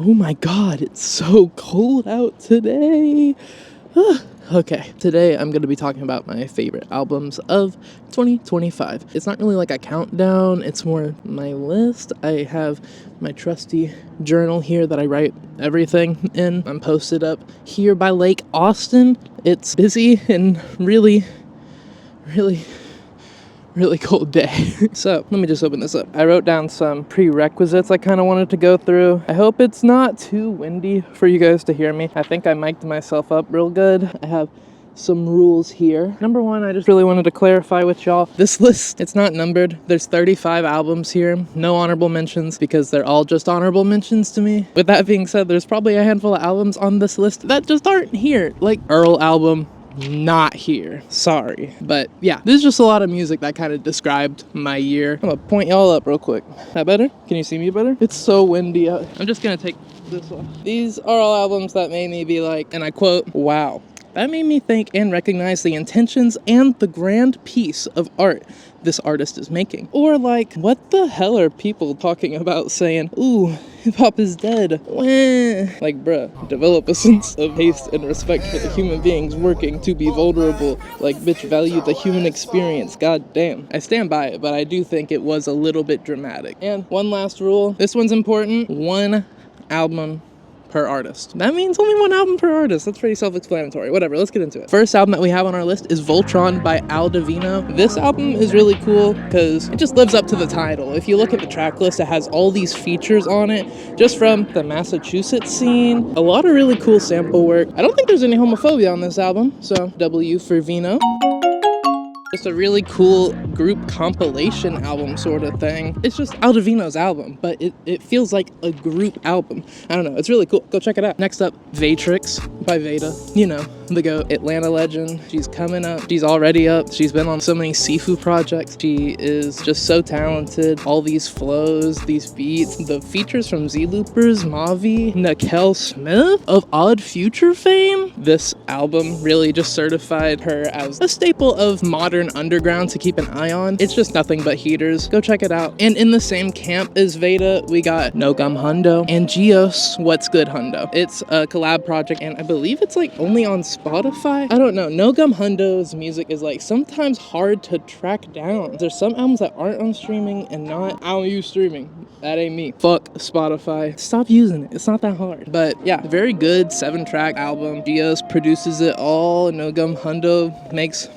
Oh my god, it's so cold out today. Okay, today I'm going to be talking about my favorite albums of 2025. It's not really like a countdown, it's more my list. I have my trusty journal here that I write everything in. I'm posted up here by Lake Austin. It's busy and really cold day. So let me just open this up. I wrote down some prerequisites I kind of wanted to go through. I hope it's not too windy for you guys to hear me. I think I mic'd myself up real good. I have some rules here. Number one, I just really wanted to clarify with y'all, this list, it's not numbered. There's 35 albums here. No honorable mentions because they're all just honorable mentions to me. With that being said, there's probably a handful of albums on this list that just aren't here. Like Earl album, not here, sorry. But yeah, there's just a lot of music that kind of described my year. I'm gonna point y'all up real quick. That better? Can you see me better? It's so windy out. I'm just gonna take this off. These are all albums that made me be like, and I quote, wow. That made me think and recognize the intentions and the grand piece of art this artist is making. Or like, what the hell are people talking about saying, ooh, hip-hop is dead? Wah. Like, bruh, develop a sense of taste and respect for the human beings working to be vulnerable. Like, bitch, value the human experience. God damn. I stand by it, but I do think it was a little bit dramatic. And one last rule. This one's important. One album per artist. That means only one album per artist. That's pretty self-explanatory. Whatever, let's get into it. First album that we have on our list is Voltron by al.divino. This album is really cool because it just lives up to the title. If you look at the track list, it has all these features on it just from the Massachusetts scene. A lot of really cool sample work. I don't think there's any homophobia on this album, so W for Vino. Just a really cool group compilation album sort of thing. It's just al.divino's album, but it feels like a group album. I don't know, it's really cool. Go check it out. Next up, VAYTRIX by Vayda. You know, the GOAT, Atlanta legend. She's coming up. She's already up. She's been on so many Sifu projects. She is just so talented. All these flows, these beats, the features from Z-Loopers, Mavi, Nakel Smith of Odd Future fame. This album really just certified her as a staple of modern underground to keep an eye on. It's just nothing but heaters. Go check it out. And in the same camp as Vayda, we got NoGum Hundo and Geeohhs What's Good Hundo. It's a collab project and I believe it's like only on Spotify. I don't know. NoGum Hundo's music is like sometimes hard to track down. There's some albums that aren't on streaming and not. I don't use streaming. That ain't me. Fuck Spotify. Stop using it. It's not that hard. But yeah, very good 7-track album. Geeohhs produces it all. NoGum Hundo makes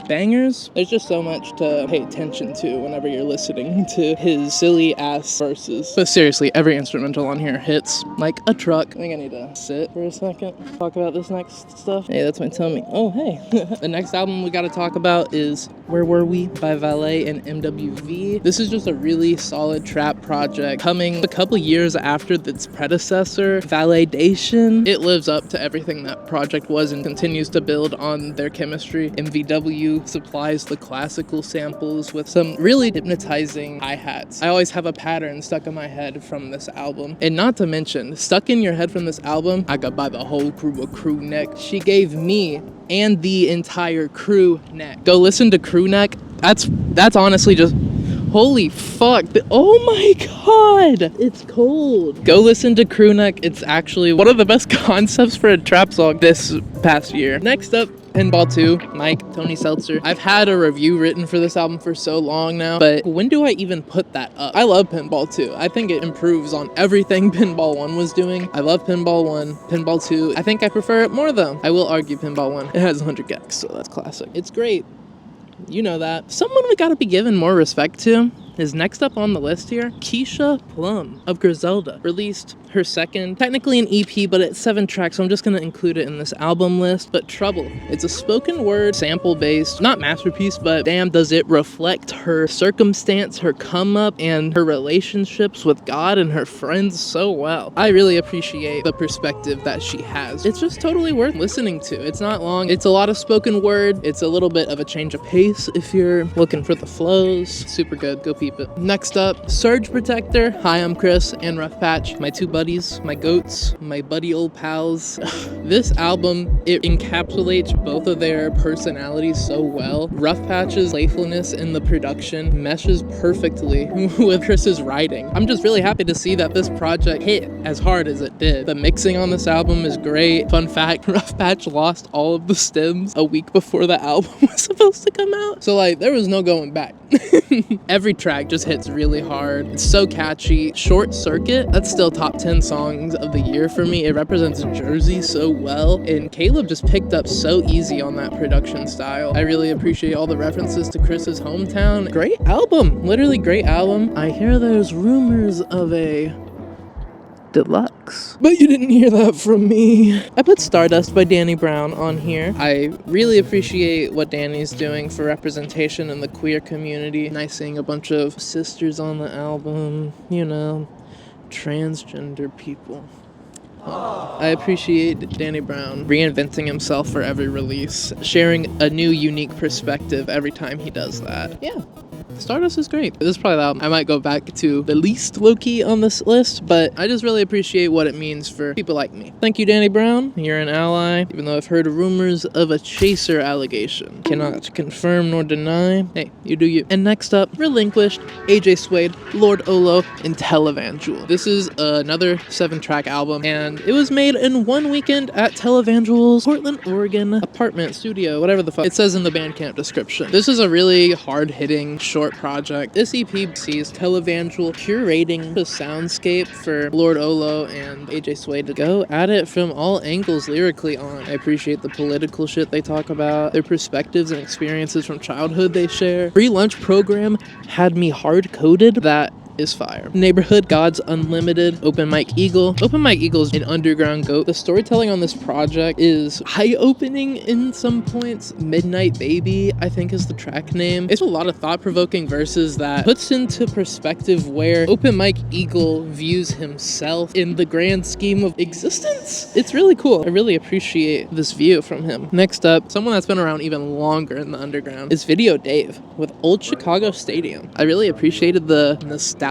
bangers. There's just so much to pay attention to whenever you're listening to his silly ass verses. But seriously, every instrumental on here hits like a truck. I think I need to sit for a second, talk about this next stuff. Hey, that's my tummy. Oh, hey. The next album we gotta talk about is Where Were We by Valee and MWV. This is just a really solid trap project coming a couple years after its predecessor, Validation. It lives up to everything that project was and continues to build on their chemistry. MVW supplies the classical samples with some really hypnotizing hi-hats. I always have a pattern stuck in my head from this album. And not to mention, stuck in your head from this album, I got by the whole crew a crew neck. She gave me and the entire crew neck. Go listen to Crew Neck. That's honestly just holy fuck. Oh my god. It's cold. Go listen to Crew Neck. It's actually one of the best concepts for a trap song this past year. Next up, Pinball 2, Mike, Tony Seltzer. I've had a review written for this album for so long now, but when do I even put that up? I love Pinball 2. I think it improves on everything Pinball 1 was doing. I love Pinball 1. Pinball 2, I think I prefer it more though. I will argue Pinball 1. It has 100 gags, so that's classic. It's great. You know that. Someone we gotta be given more respect to is next up on the list here, Keisha Plum of Griselda. Released her second, technically an EP, but it's 7 tracks, so I'm just gonna include it in this album list. But Trouble, it's a spoken word, sample-based, not masterpiece, but damn does it reflect her circumstance, her come up, and her relationships with God and her friends so well. I really appreciate the perspective that she has. It's just totally worth listening to. It's not long, it's a lot of spoken word, it's a little bit of a change of pace if you're looking for the flows. Super good, go peep it. Next up, Surge Protector. Hi, I'm Chris and roughpatch, my two buddies buddies, my goats, my buddy old pals. This album, it encapsulates both of their personalities so well. Roughpatch's playfulness in the production meshes perfectly with Chris's writing. I'm just really happy to see that this project hit as hard as it did. The mixing on this album is great. Fun fact, Roughpatch lost all of the stems a week before the album was supposed to come out. So like, there was no going back. Every track just hits really hard. It's so catchy. Short Circuit, that's still top 10 songs of the year for me. It represents Jersey so well, and Caleb just picked up so easy on that production style. I really appreciate all the references to Chris's hometown. Great album, literally great album. I hear there's rumors of a deluxe, but you didn't hear that from me. I put Stardust by Danny Brown on here. I really appreciate what Danny's doing for representation in the queer community. Nice seeing a bunch of sisters on the album, you know, transgender people. I appreciate Danny Brown reinventing himself for every release, sharing a new unique perspective every time he does that. Yeah. Stardust is great. This is probably the album I might go back to the least low-key on this list, but I just really appreciate what it means for people like me. Thank you, Danny Brown. You're an ally, even though I've heard rumors of a chaser allegation. Cannot confirm nor deny. Hey, you do you. And next up, Relinquished, AJ Suede, Lord Olo, and TELEVANGEL. This is another 7-track album, and it was made in one weekend at TELEVANGEL's Portland, Oregon apartment studio, whatever the fuck it says in the Bandcamp description. This is a really hard-hitting, short project. This EP sees TELEVANGEL curating the soundscape for Lord Olo and AJ Suede to go at it from all angles lyrically on. I appreciate the political shit they talk about, their perspectives and experiences from childhood they share. Free lunch program had me hard-coded. That is fire. Neighborhood Gods Unlimited, Open Mike Eagle. Open Mike Eagle is an underground goat. The storytelling on this project is eye-opening in some points. Midnight Baby, I think, is the track name. It's a lot of thought-provoking verses that puts into perspective where Open Mike Eagle views himself in the grand scheme of existence. It's really cool. I really appreciate this view from him. Next up, someone that's been around even longer in the underground is Video Dave with Old Chicago Stadium. I really appreciated the nostalgic,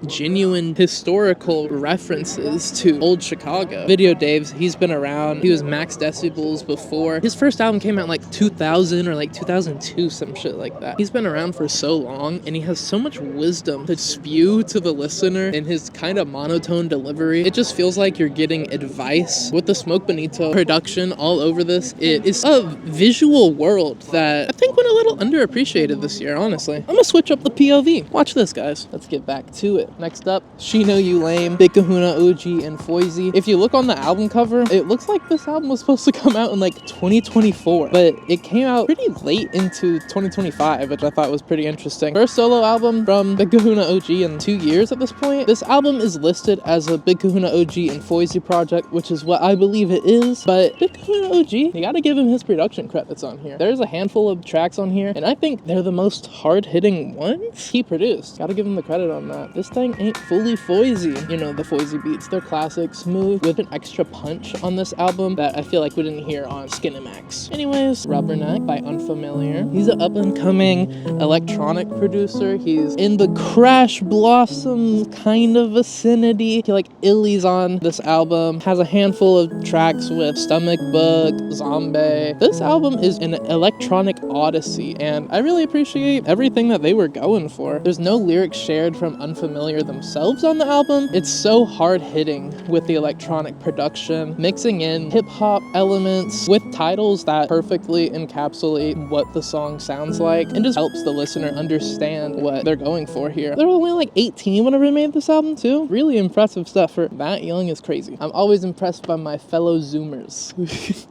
genuine, historical references to old Chicago. Video Dave's, he's been around. He was Max Decibels before. His first album came out in like 2000 or like 2002, some shit like that. He's been around for so long, and he has so much wisdom to spew to the listener in his kind of monotone delivery. It just feels like you're getting advice. With the Smoke Bonito production all over this, it is a visual world that I think went a little underappreciated this year, honestly. I'm gonna switch up the POV. Watch this, guys. Let's get back to it. Next up, She Know You Lame, Big Kahuna, OG, and Foisey. If you look on the album cover, it looks like this album was supposed to come out in like 2024, but it came out pretty late into 2025, which I thought was pretty interesting. First solo album from Big Kahuna OG in 2 years at this point. This album is listed as a Big Kahuna OG and Foisey project, which is what I believe it is, but Big Kahuna OG, you gotta give him his production credits on here. There's a handful of tracks on here, and I think they're the most hard-hitting ones he produced. Gotta give him the credit on that. This thing ain't fully Foisey. You know, the Foisey beats, they're classic, smooth, with an extra punch on this album that I feel like we didn't hear on Skin and Max. Anyways, Rubberneck by Unfamiliar. He's an up-and-coming electronic producer. He's in the Crash Blossom kind of vicinity. I feel like Illy's on this album. Has a handful of tracks with Stomach Bug, Zombie. This album is an electronic odyssey, and I really appreciate everything that they were going for. There's no lyrics shared from Unfamiliar themselves on the album. It's so hard-hitting with the electronic production, mixing in hip-hop elements with titles that perfectly encapsulate what the song sounds like, and just helps the listener understand what they're going for here. They were only like 18 whenever they made this album too. Really impressive stuff for that young is crazy. I'm always impressed by my fellow Zoomers.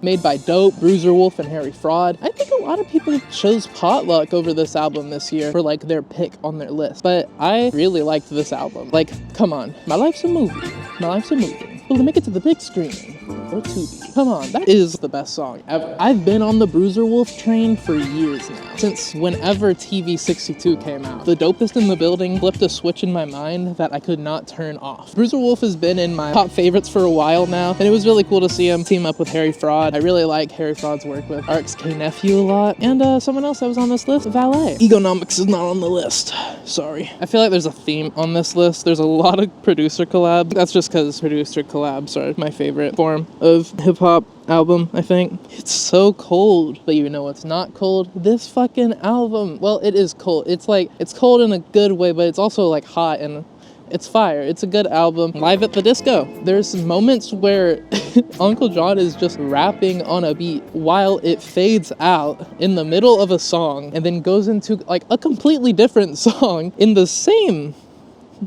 Made by Dope, Bruiser Wolf, and Harry Fraud. I think a lot of people chose Potluck over this album this year for like their pick on their list, but I really liked this album. Like, come on. My life's a movie. My life's a movie. Will it make it to the big screen? Or Tubi? Come on, that is the best song ever. I've been on the Bruiser Wolf train for years now. Since whenever TV62 came out. The dopest in the building flipped a switch in my mind that I could not turn off. Bruiser Wolf has been in my top favorites for a while now, and it was really cool to see him team up with Harry Fraud. I really like Harry Fraud's work with Ark's K-Nephew a lot. And someone else that was on this list, Valee. Egonomics is not on the list. Sorry. I feel like there's a theme on this list. There's a lot of producer collabs. That's just because producer collabs are my favorite form of hip-hop album, I think. It's so cold, but you know what's not cold? This fucking album. Well, it is cold. It's cold in a good way, but it's also like hot and it's fire. It's a good album. Live at the Disco. There's moments where Uncle John is just rapping on a beat while it fades out in the middle of a song and then goes into like a completely different song in the same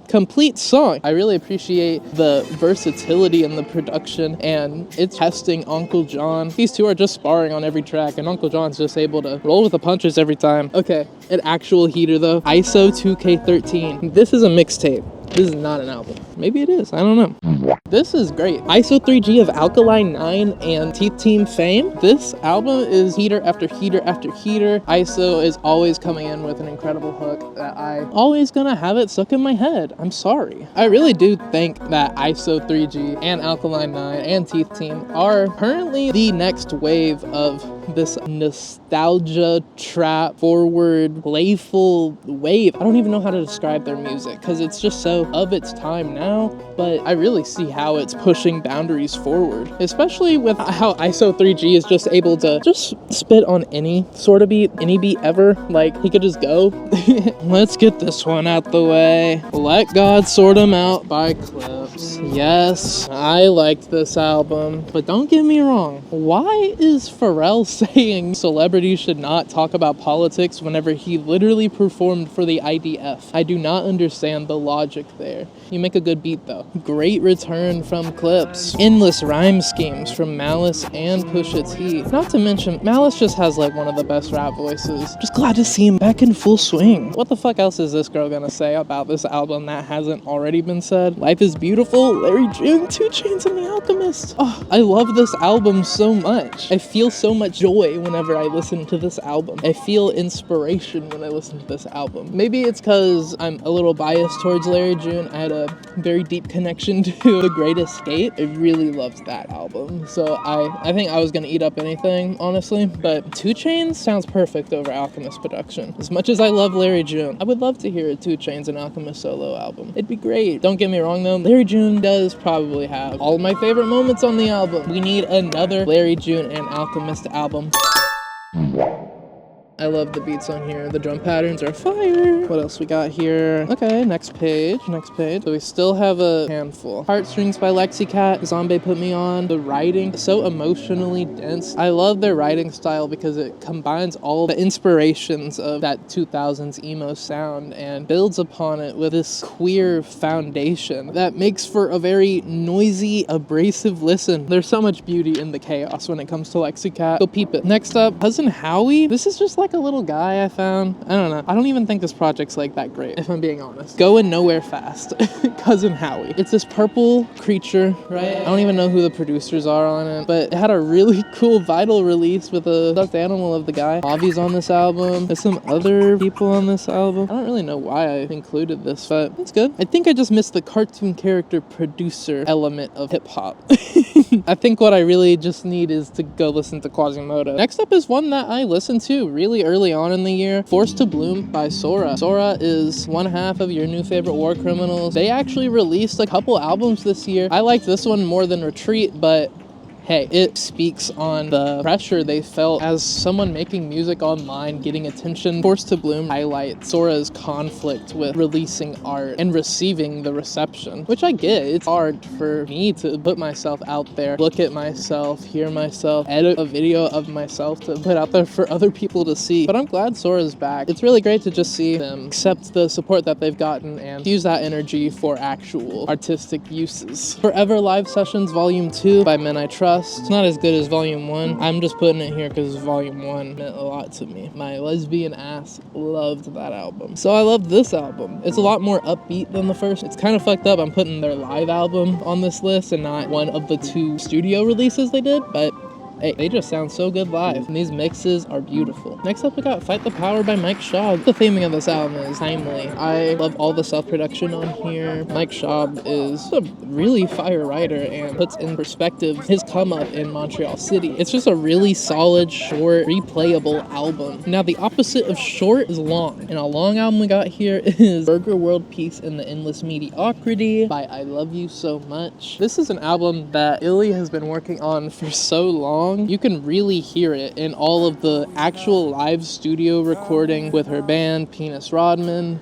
complete song. I really appreciate the versatility in the production, and it's testing Uncle John. These two are just sparring on every track, and Uncle John's just able to roll with the punches every time. Okay, an actual heater though. ISO 2K13. This is a mixtape. This is not an album. Maybe it is. I don't know. This is great. ISO 3G of Alkaline 9 and Teeth Team Fame. This album is heater after heater after heater. ISO is always coming in with an incredible hook that I always gonna have it stuck in my head. I'm sorry. I really do think that ISO 3G and Alkaline 9 and Teeth Team are currently the next wave of this nostalgia trap forward playful wave. I don't even know how to describe their music because it's just so of its time now, but I really see how it's pushing boundaries forward, especially with how ISO 3G is just able to just spit on any sort of beat, any beat ever. Like, he could just go. Let's get this one out the way. Let God Sort 'Em Out by Clips. Yes, I liked this album, but don't get me wrong. Why is Pharrell saying celebrities should not talk about politics whenever he literally performed for the IDF? I do not understand the logic there. You make a good beat though. Great return from Clips. Endless rhyme schemes from Malice and Pusha T. Not to mention, Malice just has like one of the best rap voices. Just glad to see him back in full swing. What the fuck else is this girl gonna say about this album that hasn't already been said? Life is Beautiful, Larry June, 2 Chainz and The Alchemist. Oh, I love this album so much. I feel so much joy whenever I listen to this album. I feel inspiration when I listen to this album. Maybe it's because I'm a little biased towards Larry June. I had a very deep connection to The Great Escape. I really loved that album. So I think I was gonna eat up anything, honestly, but 2 Chainz sounds perfect over Alchemist production. As much as I love Larry June, I would love to hear a 2 Chainz and Alchemist solo album. It'd be great. Don't get me wrong though, Larry June does probably have all of my favorite moments on the album. We need another Larry June and Alchemist album. I love the beats on here. The drum patterns are fire. What else we got here? Okay, next page. So we still have a handful. Heartstrings by Lexicat. Zombie Put Me On. The writing, so emotionally dense. I love their writing style because it combines all the inspirations of that 2000s emo sound and builds upon it with this queer foundation that makes for a very noisy, abrasive listen. There's so much beauty in the chaos when it comes to Lexicat. Go peep it. Next up, Cousin Howie. This is just like a little guy I found. I don't know. I don't even think this project's like that great, if I'm being honest. Going Nowhere Fast. Cousin Howie. It's this purple creature, right? I don't even know who the producers are on it, but it had a really cool Vital release with a stuffed animal of the guy. Avi's on this album. There's some other people on this album. I don't really know why I included this, but it's good. I think I just missed the cartoon character producer element of hip-hop. I think what I really just need is to go listen to Quasimodo. Next up is one that I listened to really early on in the year. Forced to Bloom by Sora. Sora is one half of your new favorite war criminals. They actually released a couple albums this year. I liked this one more than Retreat, but hey, it speaks on the pressure they felt as someone making music online, getting attention. Forced to Bloom highlights Sora's conflict with releasing art and receiving the reception, which I get. It's hard for me to put myself out there, look at myself, hear myself, edit a video of myself to put out there for other people to see. But I'm glad Sora's back. It's really great to just see them accept the support that they've gotten and use that energy for actual artistic uses. Forever Live Sessions Volume 2 by Men I Trust. Stardust. It's not as good as Volume 1. I'm just putting it here because Volume 1 meant a lot to me. My lesbian ass loved that album. So I loved this album. It's a lot more upbeat than the first. It's kind of fucked up I'm putting their live album on this list and not one of the 2 studio releases they did, but hey, they just sound so good live, and these mixes are beautiful. Next up, we got Fight the Power by Mike Schaub. The theming of this album is timely. I love all the self-production on here. Mike Schaub is a really fire writer and puts in perspective his come up in Montreal City. It's just a really solid, short, replayable album. Now, the opposite of short is long, and a long album we got here is Burger World Peace and the Endless Mediocrity by I Love You So Much. This is an album that Illy has been working on for so long. You can really hear it in all of the actual live studio recording with her band, Penis Rodman.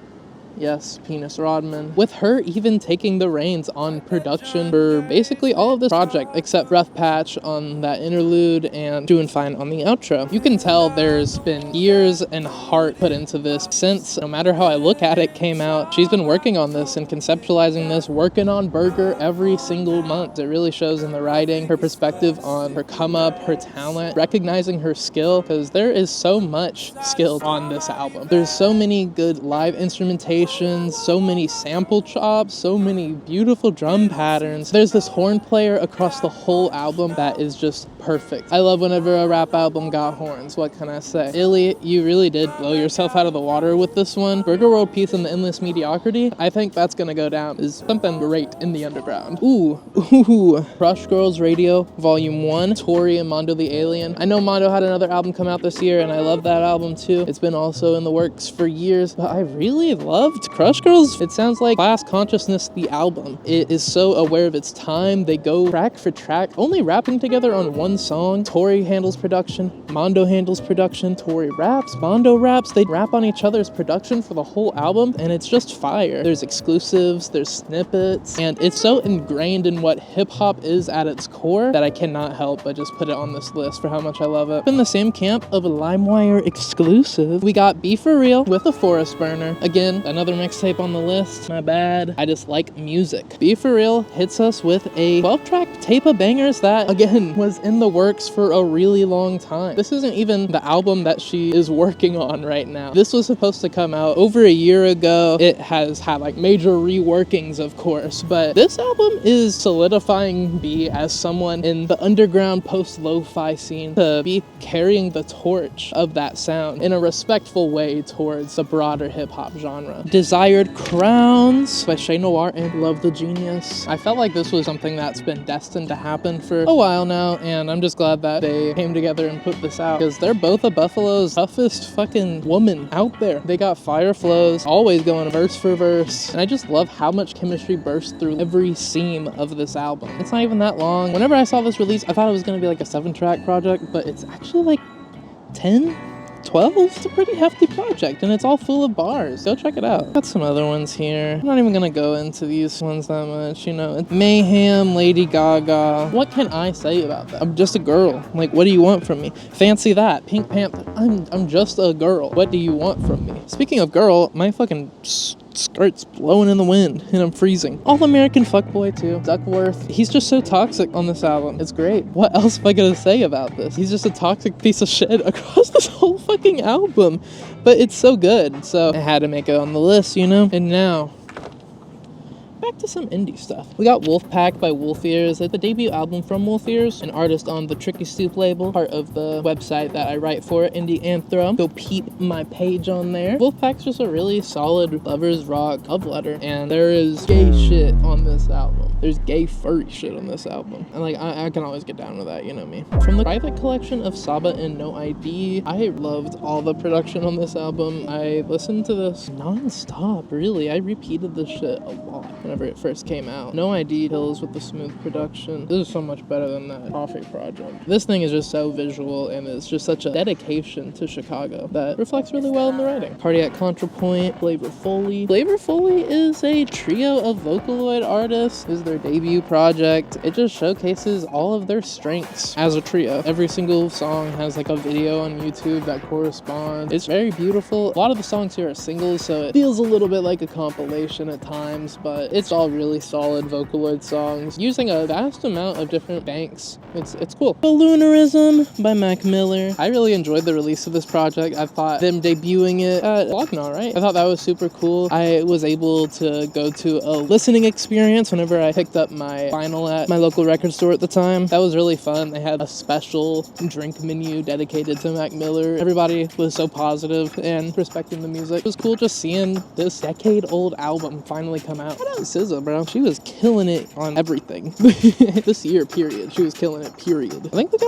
Yes, Penis Rodman. With her even taking the reins on production for basically all of this project, except Rough Patch on that interlude and Doing Fine on the outro. You can tell there's been years and heart put into this since, no matter how I look at it, came out. She's been working on this and conceptualizing this, working on Burger every single month. It really shows in the writing, her perspective on her come up, her talent, recognizing her skill, because there is so much skill on this album. There's so many good live instrumentation, so many sample chops, so many beautiful drum patterns. There's this horn player across the whole album that is just perfect. I love whenever a rap album got horns, what can I say? Illy, you really did blow yourself out of the water with this one. Burger World Peace and the Endless Mediocrity, I think that's gonna go down as something great in the underground. Ooh. Crush Girls Radio Volume 1, Tori and Mondo the Alien. I know Mondo had another album come out this year, and I love that album too. It's been also in the works for years, but I really loved Crush Girls. It sounds like Class Consciousness, the album. It is so aware of its time. They go track for track, only rapping together on one song. Tori handles production, Mondo handles production, Tori raps, Mondo raps. They rap on each other's production for the whole album, and it's just fire. There's exclusives, there's snippets, and it's so ingrained in what hip-hop is at its core that I cannot help but just put it on this list for how much I love it. In the same camp of a LimeWire exclusive, we got Be For Real with The Forest Burner. Again, another mixtape on the list. My bad. I just like music. Be For Real hits us with a 12-track tape of bangers that, again, was in the works for a really long time. This isn't even the album that she is working on right now. This was supposed to come out over a year ago. It has had like major reworkings, of course, but this album is solidifying B as someone in the underground post-lo-fi scene to be carrying the torch of that sound in a respectful way towards the broader hip-hop genre. Desired Crowns by Shay Noir and Love the Genius. I felt like this was something that's been destined to happen for a while now, and I'm just glad that they came together and put this out, because they're both of Buffalo's toughest fucking women out there. They got fire flows, always going verse for verse, and I just love how much chemistry bursts through every seam of this album. It's not even that long. Whenever I saw this release, I thought it was going to be like a 7-track project, but it's actually like 10? 12? It's a pretty hefty project, and it's all full of bars. Go check it out. Got some other ones here. I'm not even gonna go into these ones that much, you know. Mayhem, Lady Gaga. What can I say about that? I'm just a girl. Like, what do you want from me? Fancy that. Pink Panther. I'm just a girl. What do you want from me? Speaking of girl, my fucking skirt's blowing in the wind and I'm freezing. All-American Fuckboy too. Duckworth. He's just so toxic on this album. It's great. What else am I gonna say about this? He's just a toxic piece of shit across this whole fucking album. But it's so good. So I had to make it on the list, you know? And now, back to some indie stuff. We got Wolfpack by Wolf Ears. It's the debut album from Wolf Ears, an artist on the Tricky Stoop label, part of the website that I write for, Indie Anthro. Go peep my page on there. Wolfpack's just a really solid lovers rock love letter, and there is gay shit on this album. There's gay furry shit on this album. And like, I can always get down with that, you know me. From the private collection of Saba and No ID, I loved all the production on this album. I listened to this non-stop, really. I repeated this shit a lot whenever it first came out. No ID kills with the smooth production. This is so much better than that Coffee project. This thing is just so visual, and it's just such a dedication to Chicago that reflects really well in the writing. Cardiac Contrapoint, Flavor Foley. Flavor Foley is a trio of Vocaloid artists. This is their debut project. It just showcases all of their strengths as a trio. Every single song has like a video on YouTube that corresponds. It's very beautiful. A lot of the songs here are singles, so it feels a little bit like a compilation at times, but It's all really solid Vocaloid songs using a vast amount of different banks. It's cool. Balloonerism by Mac Miller. I really enjoyed the release of this project. I thought them debuting it at Lognall, right? I thought that was super cool. I was able to go to a listening experience whenever I picked up my vinyl at my local record store at the time. That was really fun. They had a special drink menu dedicated to Mac Miller. Everybody was so positive and respecting the music. It was cool just seeing this decade-old album finally come out. Shout out SZA, bro. She was killing it on everything. This year, period. She was killing it, period. I think we got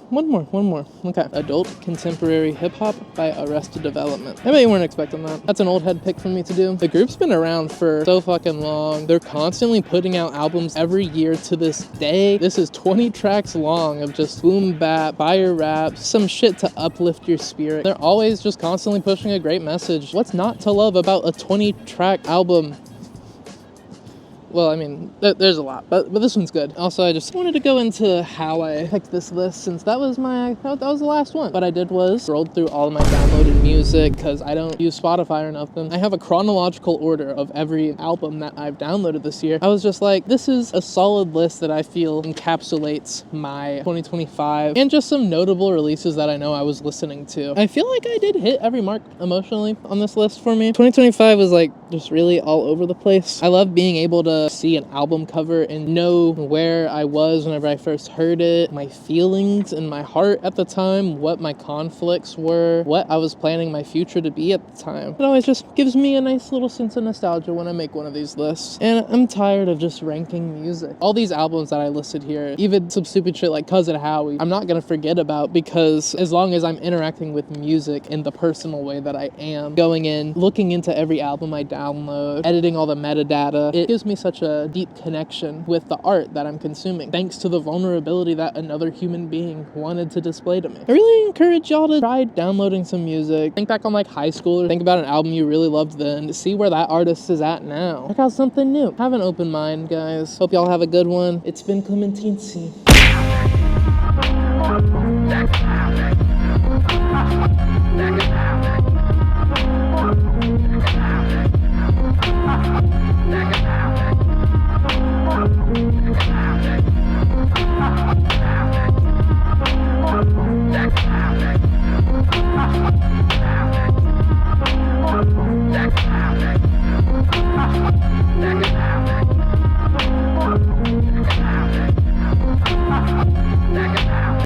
one more. Okay. Adult Contemporary Hip Hop by Arrested Development. I bet you weren't expecting that. That's an old head pick for me to do. The group's been around for so fucking long. They're constantly putting out albums every year to this day. This is 20 tracks long of just boom bap, fire rap, some shit to uplift your spirit. They're always just constantly pushing a great message. What's not to love about a 20-track album? Well, I mean, there's a lot, but this one's good. Also, I just wanted to go into how I picked this list, since that was the last one. What I did was scrolled through all of my downloaded music, because I don't use Spotify or nothing. I have a chronological order of every album that I've downloaded this year. I was just like, this is a solid list that I feel encapsulates my 2025 and just some notable releases that I know I was listening to. I feel like I did hit every mark emotionally on this list for me. 2025 was like just really all over the place. I love being able to see an album cover and know where I was whenever I first heard it, my feelings in my heart at the time, what my conflicts were, what I was planning my future to be at the time. It always just gives me a nice little sense of nostalgia when I make one of these lists. And I'm tired of just ranking music. All these albums that I listed here, even some stupid shit like Cousin Howie, I'm not gonna forget about, because as long as I'm interacting with music in the personal way that I am, going in, looking into every album I download, editing all the metadata, it gives me such a deep connection with the art that I'm consuming, thanks to the vulnerability that another human being wanted to display to me. I really encourage y'all to try downloading some music. Think back on like high school, or think about an album you really loved then, to see where that artist is at now. Check out something new. Have an open mind, guys. Hope y'all have a good one. It's been Clementine.